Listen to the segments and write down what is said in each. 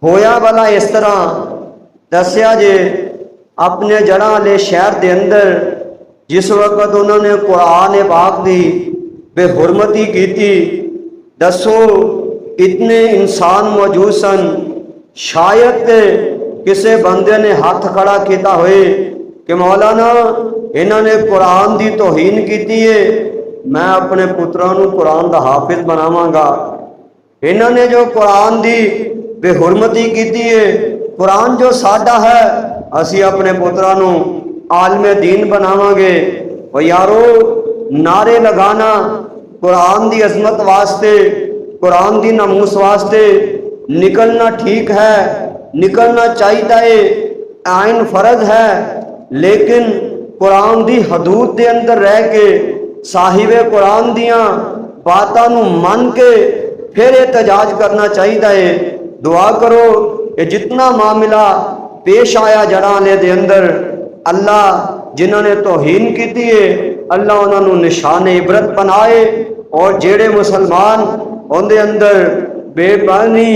ہویا بلا اس طرح دسیا جے اپنے جڑاں لے شہر دے اندر جس وقت انہوں نے قرآن پاک دی بے حرمتی کی تھی، دسو اتنے انسان موجود سن، شاید کسے بندے نے ہاتھ کھڑا کیتا ہوئے کہ مولانا انہوں نے قرآن دی توہین کیتی ہے، میں اپنے پتروں نو قرآن دا حافظ بناواں گا۔ انہوں نے جو قرآن دی بے حرمتی کیتی ہے، قرآن جو ساڈا ہے اسی اپنے پتروں نو عالم دین بناواں گے۔ اور یارو نعرے لگانا قرآن دی عظمت واسطے، قرآن دی ناموس واسطے نکلنا ٹھیک ہے، نکلنا چاہیے، آئین فرض ہے، لیکن قرآن دی حدود دے اندر رہ کے صاحب قرآن دیاں باتاں نو من کے پھر احتجاج کرنا چاہیے۔ دعا کرو کہ جتنا معاملہ پیش آیا جڑاں لے دے اندر، اللہ جنہوں نے توہین کی ہے اللہ انہوں نے نشان عبرت بنائے، اور جیڑے مسلمان ان دے اندر بے معنی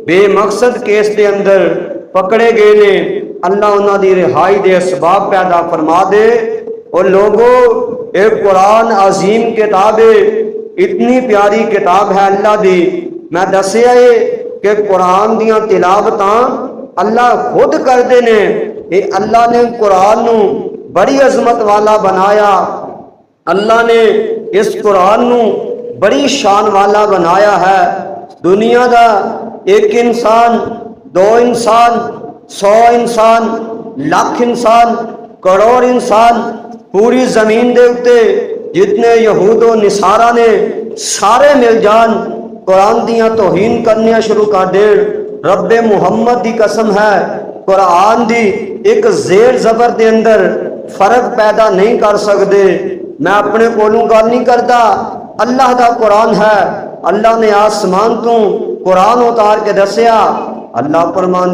بے مقصد کیس دے اندر پکڑے گئے نے، اللہ انہوں دی رہائی دے اسباب پیدا فرما دے۔ اور لوگوں ایک قرآن عظیم کتاب ہے، اتنی پیاری کتاب ہے اللہ دی۔ میں دسیا ہے کہ قرآن دیاں تلاوتاں اللہ خود کر دے نے، اللہ نے قرآن نو بڑی عظمت والا بنایا، اللہ نے اس قرآن نو بڑی شان والا بنایا ہے۔ دنیا دا ایک انسان، دو انسان، 100 انسان، لاکھ انسان، کروڑ انسان، پوری زمین دے اتے جتنے یہود و نصارہ نے سارے مل جان قرآن دیاں توہین کرنیاں شروع کر دے، رب محمد دی قسم ہے قرآن دی ایک زیر زبر دے اندر فرق پیدا نہیں کر سکتے۔ میں اپنے کولوں گل نہیں کرتا، اللہ دا قرآن ہے، اللہ نے آسمان تو قرآن اتار کے دسیا، اللہ فرمان